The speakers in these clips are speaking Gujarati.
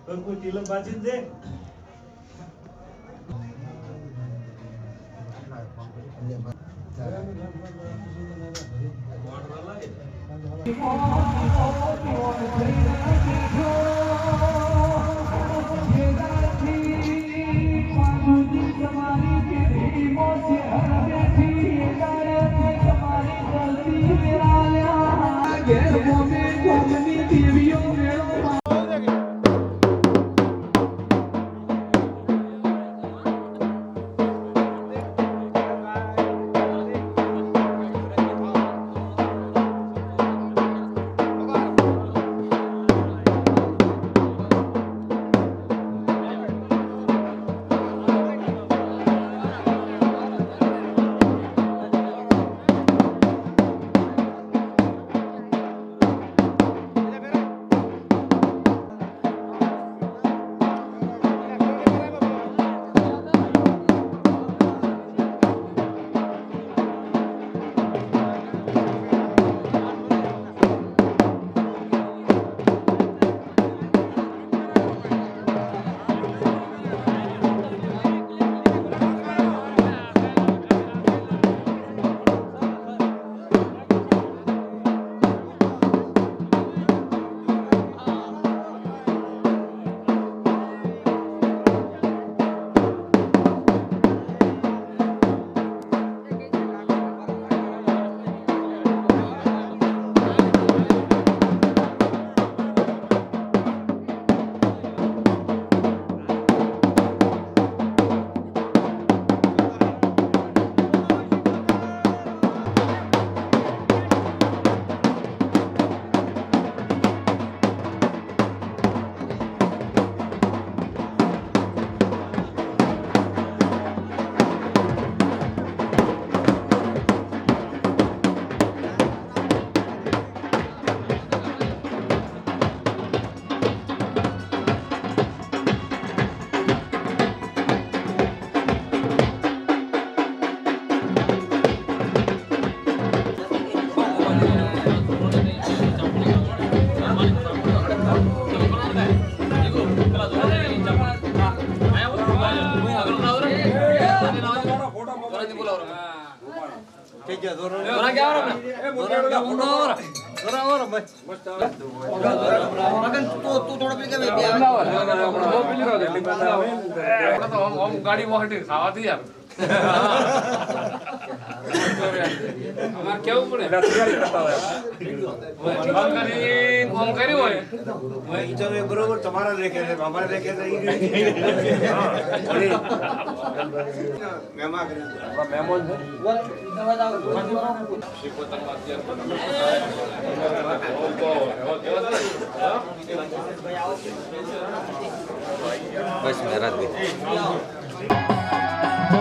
કોઈ તિલક બાજી દે ગાડી મોટી ખાવાથી યાર અમાર કેવું પડે ઓમ કર્યું હોય ચલો બરોબર તમારા લેખે છે અમારા લેખે મહેમાન બસ મહારાજ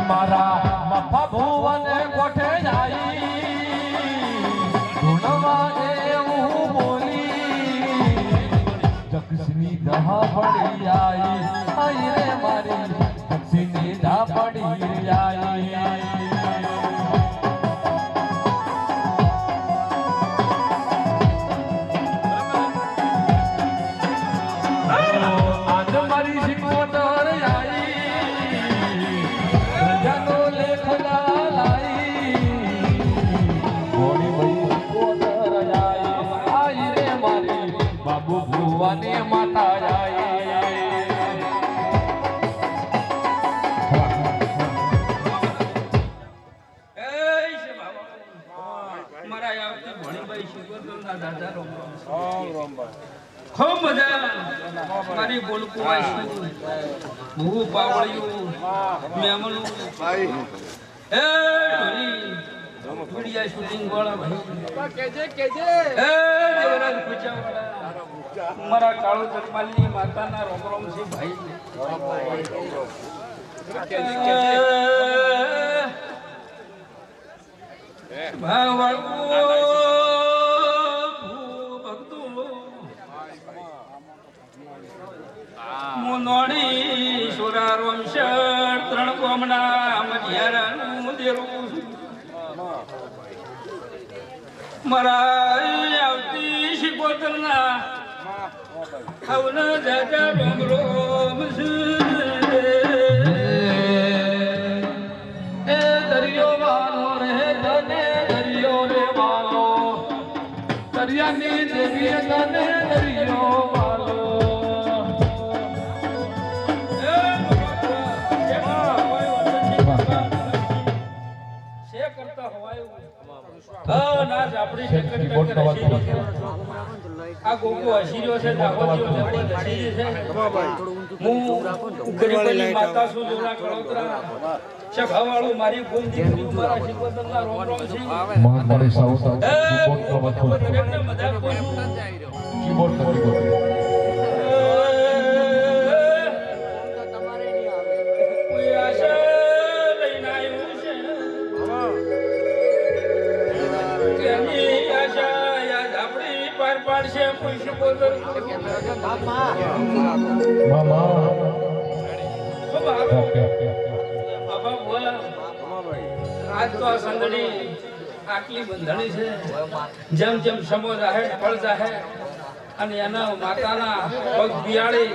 મારા મફા ભુવન ગોઠે જાય ધૂણવા એવું બોલી જક્ષની દહ પડી આઈ રે મારી જક્ષની દહ પડી આઈ ખૂબ મજા મારી બોલકું હું પાવળિયું મેમનું એ ઢોલી શૂટિંગ વાળા ભાઈ કેજે એ દેવરાજ પૂછાવાળા મારા કાળુ જગમાલની માતાના રોમ રોમ છે ભાઈ મોનોડી સુરા રોમશર ત્રણ કોમના મધિયારાનું દેરું મારા આવતી શિકોતરના આવના જાજા રોમ રોમ એ દરિયો વાલો રે તને દરિયો રે વાલો દરિયાની દેવી તને દરિયો વાલો આ ગોગો હસીર્યો છે દાહોદીઓ લેબડી હસીરી છે હું ગરીબની માતા છું જોડા કળોતરા સભાવાળું મારી ભૂલ દીકરી મારા શિકોતરના રોમ રોમ છે મારી સાઉથ દરેકને મજાક બોલું કીબોર્ડ કોઈ આશા લઈને આવ્યું છે એની આશા યાદ આપણી પાર પાડશે કોઈ શિકોતર મામા બાબા બોલા આજ તો આ સંદડી આટલી બંધણી છે જેમ જેમ સમો જાહે ફળ જાહે અને એના માતાના પગ બિયાળી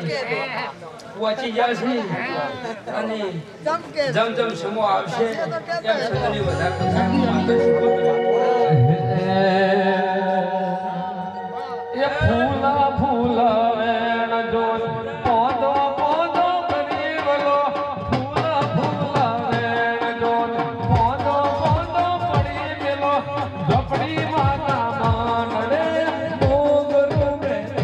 પહોંચી જશે અને જેમ જેમ સમો આવશે એમ સંદડી વધારે એ ફૂલા ફૂલા વેણ જોન પોદો પોદો કરી વલો ફૂલા ફૂલા વેણ જોન પોદો પોદો પડી ગેલો ઝપડી માતા માનડે મોગરું બેસે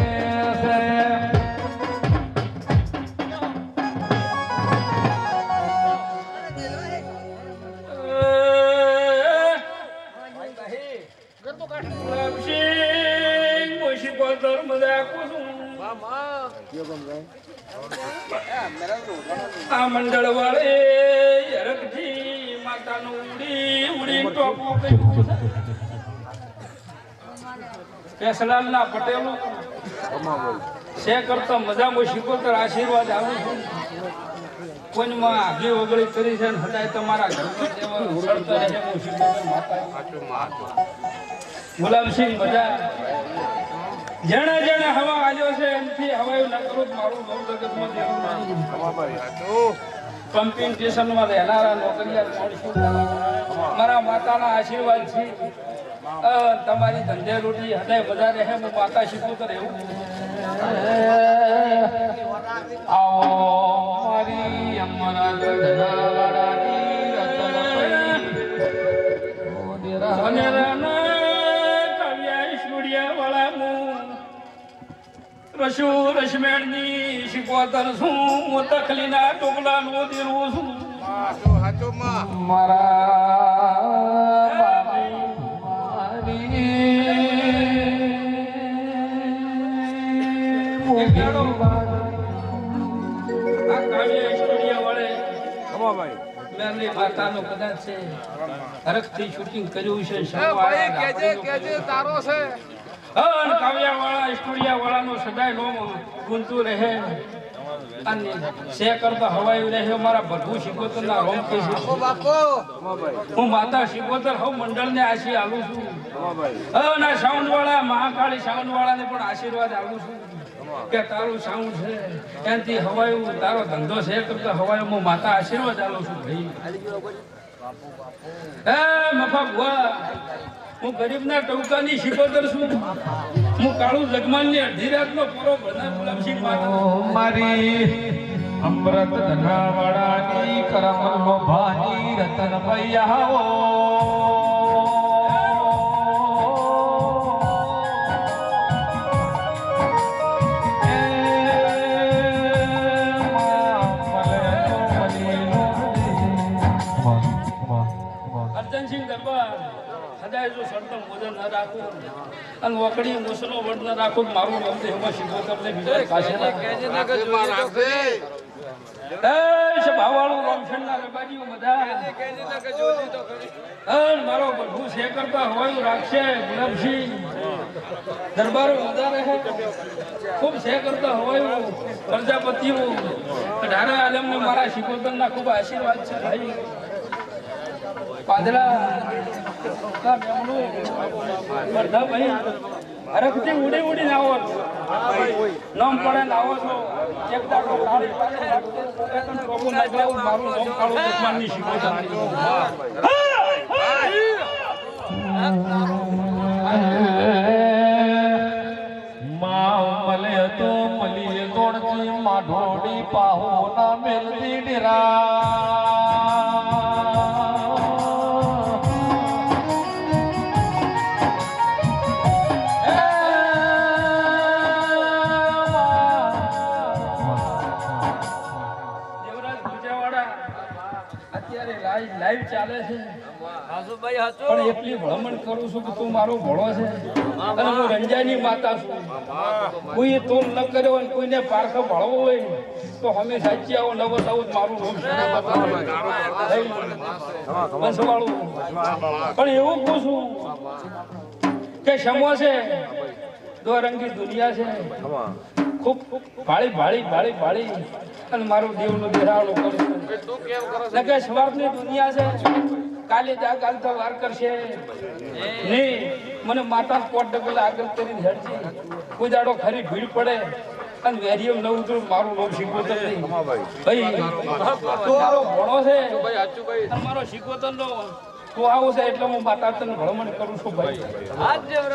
આ મંડળ વાળે હરકજી માતાનું ઉડી ઉડી ટોપું કર્યું કેસલાલના પટેલો સે કરતા મજામાં શિકોતર આશીર્વાદ આવું છું કોઈમાં આગી ઓગળી કરી છે ને હદાય તમારા ઘરમાં જેવા સળતા રહે હું શિકોતર માતા ગુલામસિંહ મજા જેણે જેણે હવા આલ્યો છે એમથી હવાયું ન કરું મારું બહુ જગતમાં દેવું પમ્પિંગ સ્ટેશનમાં રહેનારા નોકરિયાત માણસો મારા માતાના આશીર્વાદ છે તમારી ધંધે રોટી હદાય બધા રહે હું માતા શિકોતર એવું આવો મારી અમરા ગઢરાવાળાની રતનપઈ કાવ્યા સ્ટુડિયા વાળા રસુ રસમેણની શિકોતર છું હું તખલીના ટોપલાનું દીરું છું મારા માતાનો કદાચ છે હરખથી શૂટિંગ કર્યું છે તારો છે કાવ્યા વાળા સ્ટુડિયા વાળાનો સદાય નોમ ગુંતું રહે અને સે કરતા હવાયું રહે મારા ભરભુ શિકોતરના રોમ કે છે હું માતા શિકોતર હું મંડળને આશી આલું છું ના સાઉન્ડ વાળા મહાકાળી સાઉન્ડ વાળાને પણ આશીર્વાદ આલું છું કે તારું સાઉન્ડ છે એનાથી હવાયું તારો ધંધો છે કરતા હવાયું હું માતા આશીર્વાદ આલું છું ભાઈ મફા ભુવા હું ગરીબના ટૌકાની શિકોતર છું હું કાળુ જગમાનની અડધી રાતનો પૂરો ભરનાર ગુલામસિંહ મારી અમૃત ધનાવાળાની કરમનો ભાની રતનપઈ આવો અર્જનસિંહ દરબાર સદાય જો સડતમ ભોજન ન રાખું અને વકડી મુસલો વડ ન રાખું મારું નામ એમાં શિકોતરને બીજા પાસે ભાવાળું રામશણના રબાજીઓ બધા મારો બધું છે કરતા હોય રાખશે ગુલાબસિંહ દરબારો બધા રહે ખૂબ છે કરતા હોય પ્રજાપતિઓ 18 આલમને મારા શિકોતરના ખૂબ આશીર્વાદ છે ભાઈ પાદરા બધા ભાઈ હરખથી ઉડી ઉડીને આવો છો નામ પડે ને આવો છો એક દાડો તાળી પાડે પ્રભુ નાગલાવું મારું નામ કાળું દુશ્મનની શીખો મળે તો મલીએ ગોણથી માઢોડી પાહો ના મેલતી ડેરા લાઈવ ચાલે છે પણ એટલી ભ્રમણ કરું છું કે તું મારો ભણો છે અને હું રંજાની માતા છું કોઈ તોલ ન કર્યો હોય કોઈને પારખો ભળવો હોય તો અમે સાચી આવો ન બતાવું મારું રોમ બંસવાળું પણ એવું કહું છું કે સમો છે દો રંગી દુનિયા છે ખૂબ ભાળી ભાળી ભાળી ભાળી અને મારું દેવનો દેરાળો કરું કે સ્વાર્થની દુનિયા છે કાલે જા કાલ તો વાર કરશે નહીં મને માતા કોટ ડગલા આગળ કરીને હેડશે કોઈ દાડો ખરી ભીડ પડે અને વેરિયમ નવું તો મારું નામ શીખવતર નહીં ભાઈ તો મારો ભણો છે અને મારો શીખવતર નો તો આવું છે એટલે હું માતા તને ભણમણ કરું છું ભાઈ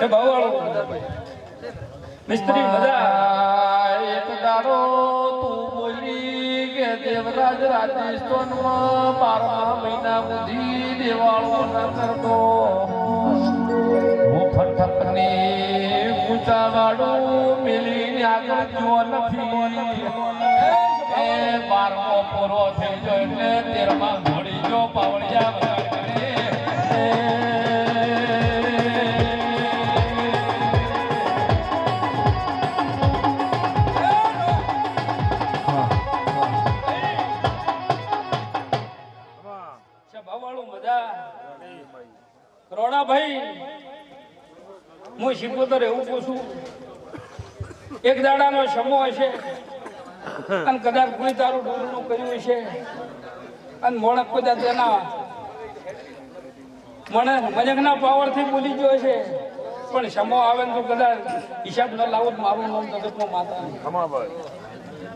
છે ભાવવાળો મિસ્ત્રી મજા એક દાડો તું બોલી કે દેવરાજ રાજસ્થાનમાં 12મા મહિના સુધી દેવાળો ન કરતો હું ફટકની ઊંચા વાળું મેલીને આગળ જો નથી એ 12મો પૂરો થઈ ગયો એટલે 13મા ઘોડી જો પાવડિયા વગાડે ભાઈ હું શીખવતર એવું પૂછું એક દાડાનો સમો હશે અને કદાચ કોઈ તારું ડોરનું કર્યું હશે અને મોણક કદાચ તેના મજકના પાવરથી બોલી ગયો છે પણ સમો આવે ને તો કદાચ હિસાબ ન લાવો મારું નામ જગતમાં માતા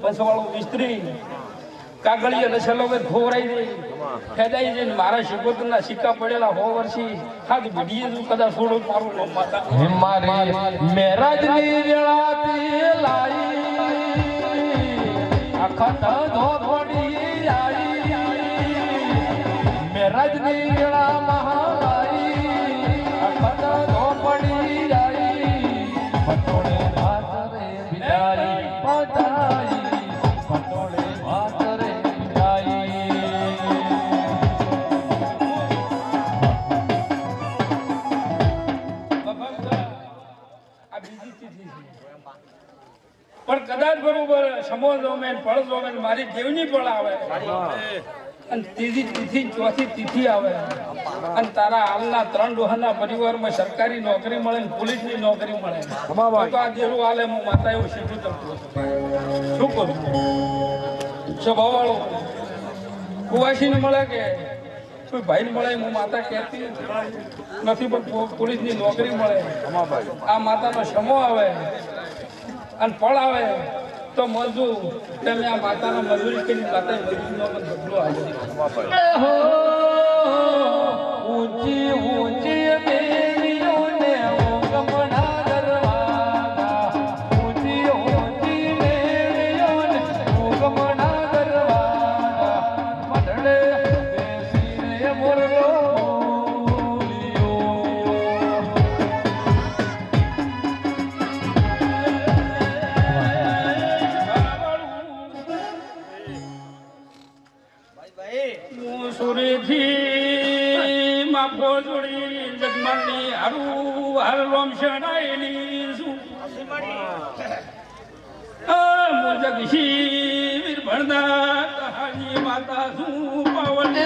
પંચવાળું મિસ્ત્રી કાગળિયા લસેલો ખોવરાઈ દે ફેદાઈ જઈને મારા શિકોતરના સિક્કા પડેલા 100 વર્ષથી હાથ ભીડીએ તું કદાચ થોડું મારું નામ માતા મારી મેરાજની વેળાથી લાઈ અખત ધોપડી આઈ મેરાજની વેળા મહાલાઈ અખત ધોપડી આઈ પટોળે ભાતરે બિદાઈ પધાઈ પટોળે ભાતરે પણ કદાચ બરોબર સમો જોમેન ફળ જોમેન મારી દેવની પણ આવે અને ત્રીજી તિથિ ચોથી તિથિ આવે અને તારા હાલના 3 ડોહાના પરિવારમાં સરકારી નોકરી મળે ને પોલીસની નોકરી મળે તો આ દેવું હાલે હું માતા એવું શીખું શકું શું કરું સ્વભાવવાળો કુવાસીને મળે કે કોઈ ભાઈને મળે હું માતા કહેતી નથી પણ પોલીસની નોકરી મળે આ માતાનો સમો આવે અને ફળ આવે તો મજૂર તમે આ માતાનો મજૂરી કરી માતા મજૂરીનો બદલો આવ્યો ઊંચી ઊંચી મેલીઓને ગમણા દરવાજા ઊંચી ઊંચી મેલીઓને ગમણા દરવાજા મઢડે બેસીને મોરલો સુરેથી માફો જોડી જગમાની હારું હાર રોમ શરણાઈની શું મોજક શિવિર ભણના કહાની માતા શું પાવન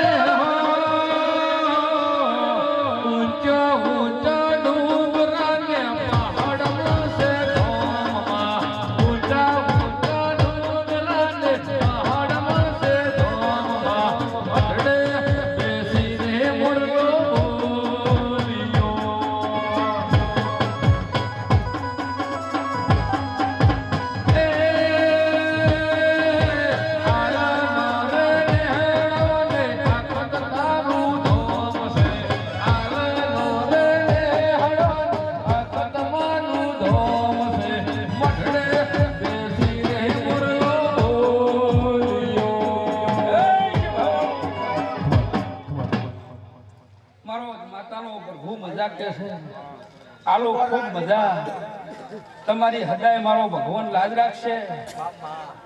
ઊંચા ઊંચા ડુંગરાને પહાડમાં છે ધોમમાં ઊંચા ઊંચા ડુંગરાને પહાડમાં છે ધોમમાં મઢડે બેસીને મોરલો બોલ્યો રાખે છે આલો ખૂબ મજા તમારી હદાય મારો ભગવાન લાજ રાખશે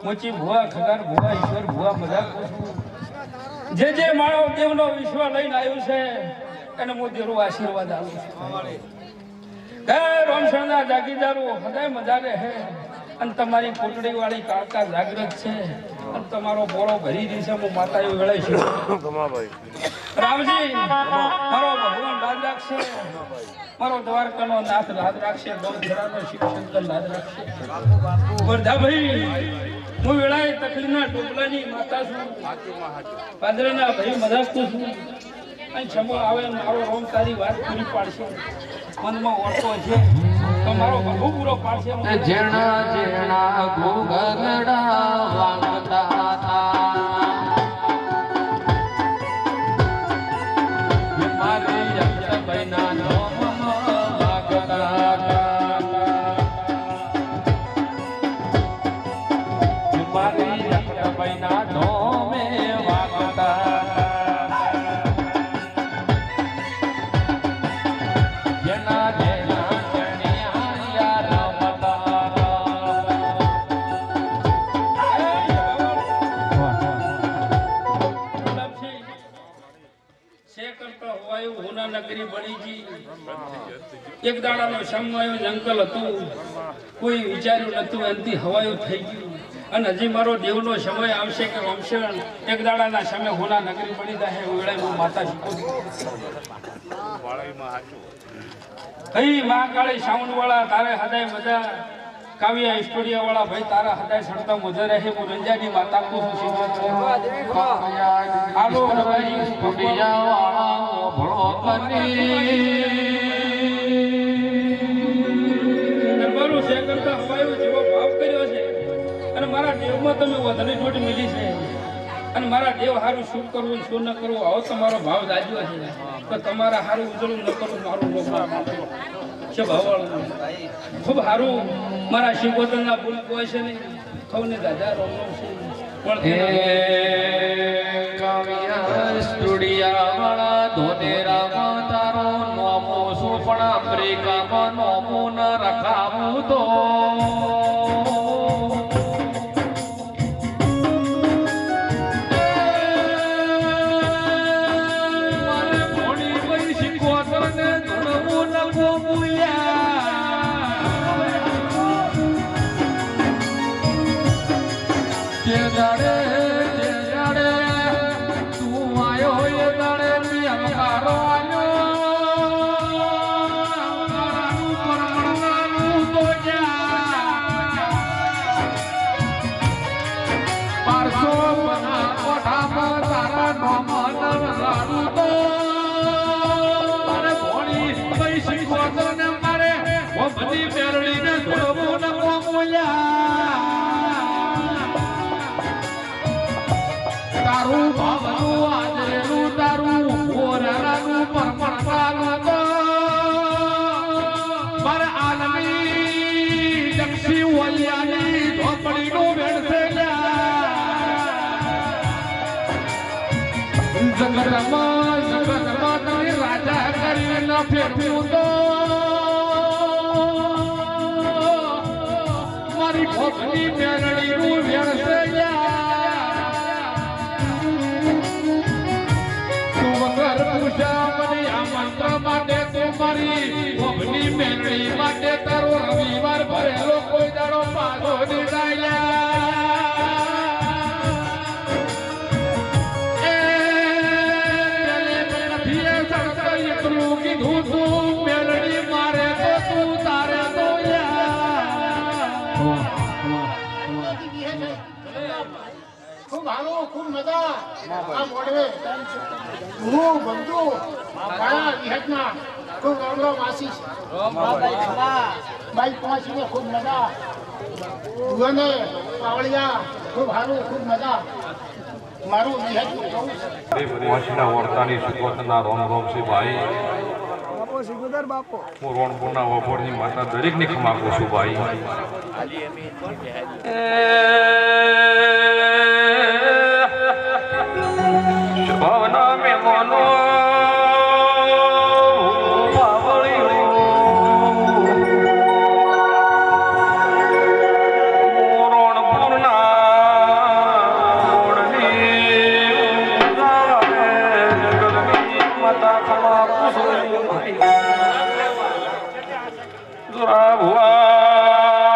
મોચી ભુવા ખગાર ભુવા ઈશ્વર ભુવા મજા પૂછું જે મારો દેવનો વિશ્વ લઈને આવ્યો છે એને હું દેરો આશીર્વાદ આપું છું હે રોમશણના જાગીદારો હદાય મજા રહે અને તમારી પોટડી વાળી કાળકા જાગૃત છે અને તમારો બોળો ભરી રહી છે હું માતા એવું વેળે છું રામજી મારો ભગવાન લાજ રાખશે મારો દ્વારકાનો નાથ લાજ રાખશે ગૌધરાનો શિવશંકર લાજ રાખશે વર્ધાભાઈ હું વેળાએ તકલીના ટોપલાની માતા છું પાદરાના ભાઈ મજાક છું અને છમો આવે મારો રોમ તારી વાત પૂરી પાડશે મનમાં ઓળખો છે તો મારો બહુ પૂરો પાડશે જેણા જેણા ઘોઘરડા વાગતા હતા મારી યક્ષભાઈના નોમમાં વાગતા હતા મારી યક્ષભાઈના નોમે વાગતા નગરી બની ગઈ એક દાડાનો સમવાયો જંગલ હતું કોઈ વિચાર્યું નતું એનથી હવાયું થઈ ગયું અને હજી મારો દેવનો સમય આવશે કે રોમશણ એક દાડાના સમય હોના નગરી બની જાય વેળાએ હું માતા શીખું કઈ મહાકાળી સાઉન્ડ વાળા તારે હદાય મજા કાવ્યા સ્ટુડિયો વાળા ભાઈ તારા હદાય સડતા મજા રહે હું રંજાની માતા કો આલો સ્ટુડિયો વાળા દરબારો છે કરતા હવાયો જેવો ભાવ કર્યો છે અને મારા દેવમાં તમે વધારે જોડ મિલી છે અને મારા દેવ હારું શું કરવું શું ન કરવું આવો તમારો ભાવ દાજ્યો છે તો તમારા હારું ઉજળું ન કરવું મારું લોભ છે ભાવવાળું ખૂબ હારું મારા શિવગોતરના ભૂલ કોઈ છે નહીં ખવને દાદા રોમ છે સ્ટુડિયા વાળા ધોનેરામાં તારો નોમો શું પણ અમેરિકામાં નોમો ન રખાવું તો મારે ઘોડી વઈ શીખવતને ધૂણવું ન ગોમુયા કે જાડે તારું ભાવનું આજરેલું તારું ઓરાનું પરપરવાનું તો પર આલમી દક્ષી ઓલિયાની ઝોપડીનું વેડસે જગતમાં તમે રાજા કરીને ફેરવ્યું તો મારી ભોગની મેરડીનું વેડસે મારી મેળવી માટે તારો રવિવાર ભરેલો કોઈ દાડો પાછો એટલું કીધું તું મેળવી મારે તો તું તારે તો ખૂબ હાલો ખૂબ મજા આ મોડવે હું બંધુ મારા વિહતના ખૂબ રામ વાસી બાઈક પહોંચીને ખૂબ મજા ભુવને પાવળિયા ખૂબ હારું ખૂબ મજા મારું વિહતનું કહું પહોંચીના વર્તાની સુગોતના રોમ રોમ છે ભાઈ હું રોણપુરના વપોરની માતા દરેકની ખમા કહું છું ભાઈ ભાવના મેં મોનો પાવળી જોરા ભુવા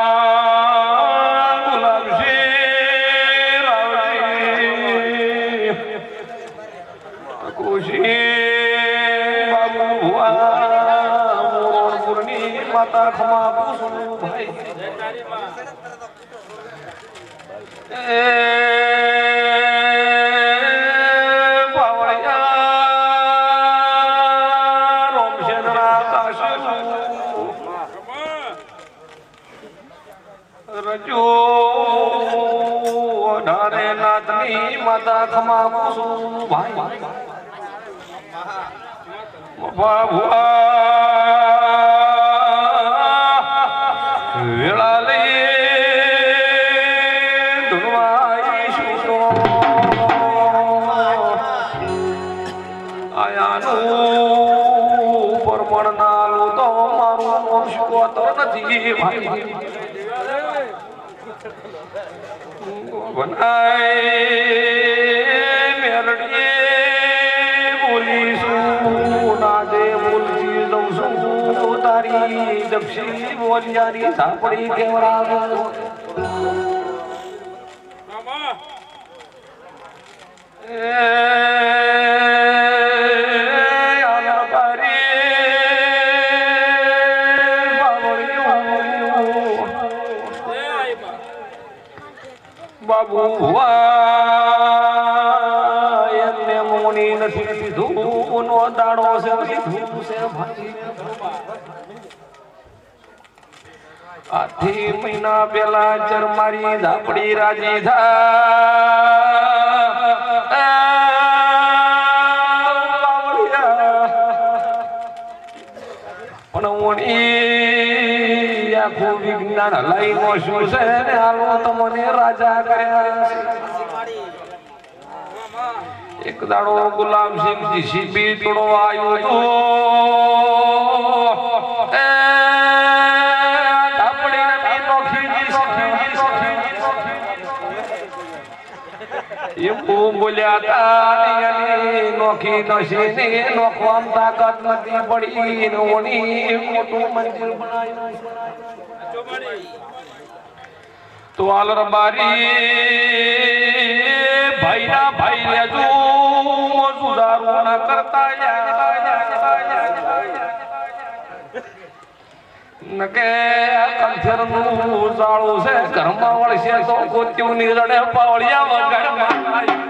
ગુલાબજી રાવજી ખુશી બાબુ ભુવા મોરણપુરની માતા ખમા કુસુમ ભાઈ માતા ખમા કુસુમ ભાઈ ભુવા વેળા લઈ આયાનું પરમણ નાલું તો મારું શીખવતો નથી ભાઈ દક્ષિણી બોલિયાની સાંપડી કેવડાવે બાબુ એમને મોની નથી લીધું નો દાડો છે લીધું છે ભાઈ આથી મહિના પેલા ચરમારી ઝાપડી રાજી પણ ઓણી આખું વિજ્ઞાન હલાઈ નો શું છે ને હાલો તમને રાજા કર્યા એક દાડો ગુલામસિંહ જીસીબી તોડવા આવ્યો તો બોલ્યા તારી નોખી નશી નોખવામ તાકાત નથી પડી મોટું મંદિર બનાવ્યું તો આલર બારી ભાઈ ના ભાઈ લેજો સુધારો ના કરતા નકે કંથર નું જાળું છે ઘરમાં વળશે તો કોત્યું ની રડે પાવળિયા વગર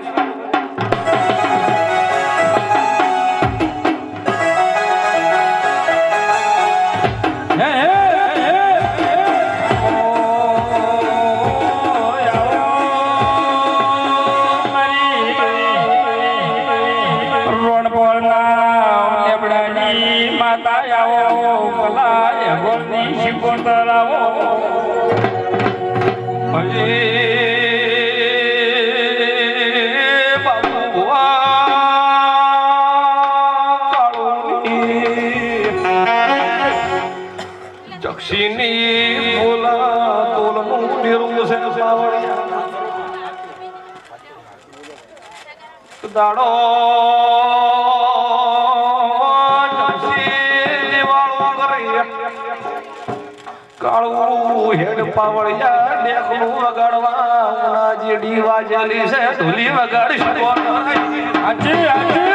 જક્ષિની બોલા તોલનું નિરું છે દાડો કાળું હેડ પાવળિયા ડેકનું વગાડવા જેડી વાજેલી છે ધૂલી વગાડી હાજી હાજી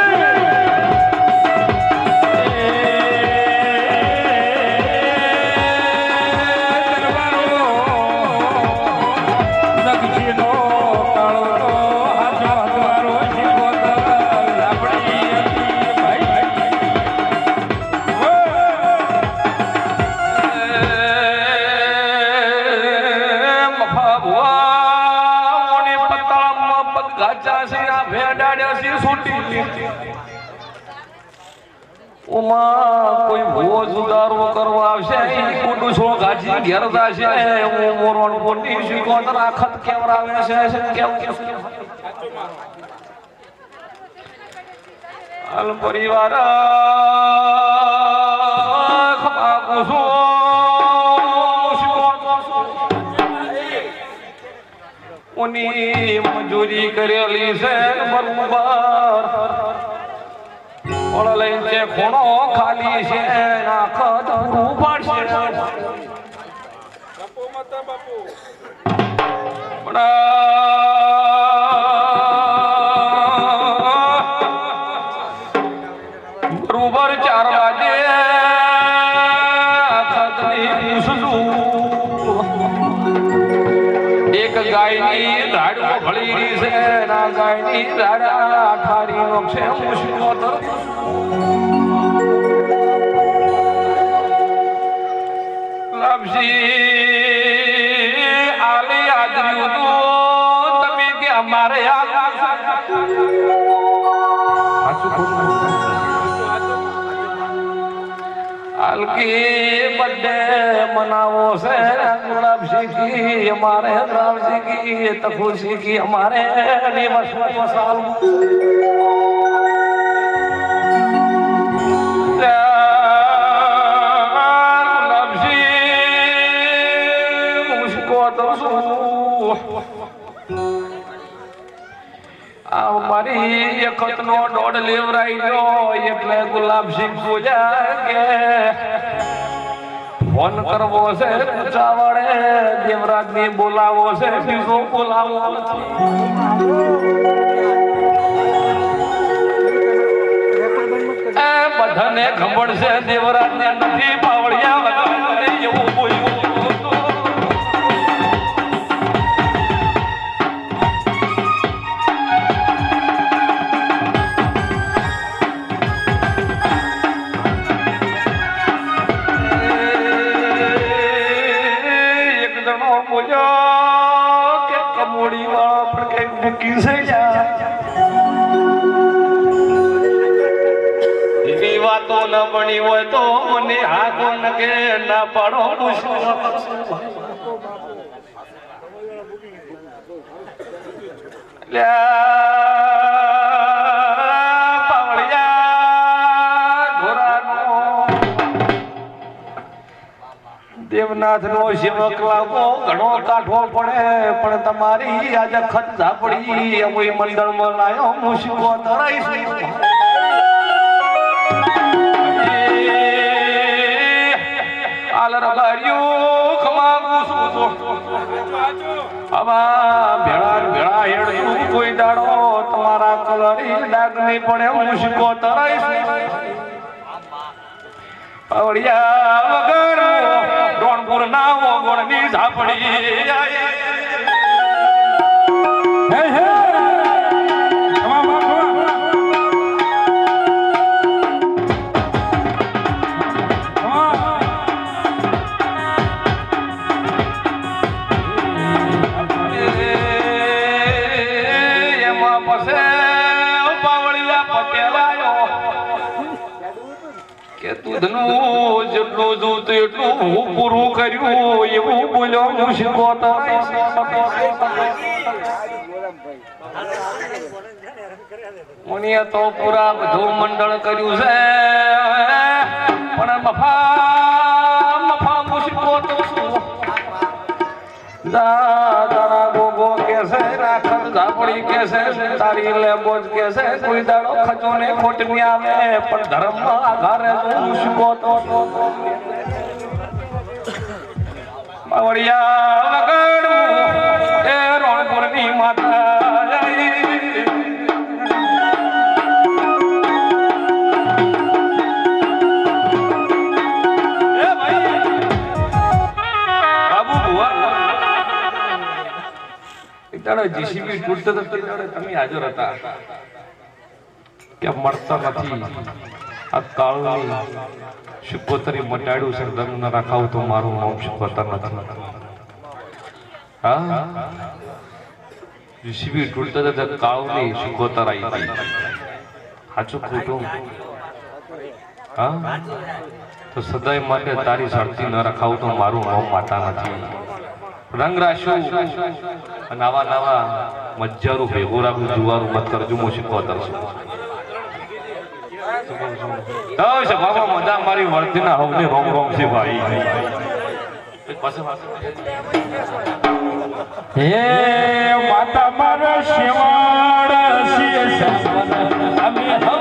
કોઈ ભૂવો સુધારો કરવા આવશે કુટું છો ગાજી ઘેર જાશે મોરણ મોટી શીખોતર આખત કેવરાવે છે કેવું હાલ પરિવાર ઉની મજૂરી કરેલી છે બરોબર ઓળ લઈને ખૂણો ખાલી છે નાખત ઉપાડશે બરોબર 4 વાગે એક ગાયની ધાડો ભળી છે ના ગાયની ધાડા ઠારી નો છે મુશ્કોતર લાભસી આલી આદર્યું તો તમે કે અમારે હલકી બર્થડે મનાવો છે ગુલાબ શીખી અમારે રામ શીખી તખુ શીખી અમારે નિવસમાં સાલ ગુલાબ શીખ મુશ્કો તો મારી વખત નો દોડ લેવરાઈ ગયો એટલે ગુલાબ સિંહ પૂજા કે ફોન કરવો છે ચાવડે દેવરાજ ને બોલાવો છે બીજો બોલાવો બધાને ખબર છે દેવરાજ ને નથી પાવડિયા વગર એવું બોલ્યું વાતો ન બની હોય તો મને હાથો ન કે ના પાડો દેવનાથ નો સેવક લાવો ઘણો કાઢવો પડે પણ તમારી આજે ખત ઝાપડી અમુઈ મંડળ માં લાયો મુશ્કો તરાઈ કોઈ દાડો તમારા કલરી ડાગ નહીં પડે મુશ્કો તરાઈ પાવડિયા વગર રોણપુર ના ઓગણ ની ઝાપડી દૂધનું જેટલું દૂધ એટલું હું પૂરું કર્યું એવું બોલ્યો મુશ્કો મને તો પૂરા બધું મંડળ કર્યું છે પણ મફા મુશ્કો તો દાદા ગોગો કે છે રાખલ ઝાપડી કે છે તારી લેબોજ કે છે કોઈ દાડો ખચો ને ખોટ ની આવે પણ ધર્મ માં આધારે મુશ્કો તો પાવડિયા વગર એ રોણપુર ની માતા જીસીબી તૂટતો તમે હાજર હતા કે મળતા નથી આ કાળની શુકોતરી મટાડ્યું છે દમ ન રાખાવું તો મારું નામ શુકોતર નથી હા જીસીબી તૂટતો તો કાળની શુકોતર આવી હતી સાચું ખોટું હા તો સદાય માટે તારી શરતી ન રખાવું તો મારું નામ માતા નથી રંગ રાશું નવા નવા મજ્જારું ભેગું રાખું જુવારું મત કરજો હું શીખવતર છું બાબા મજા મારી વર્તી ના હવને રોમ રોમ છે ભાઈ હે માતા મારા શેવાડ છે અમે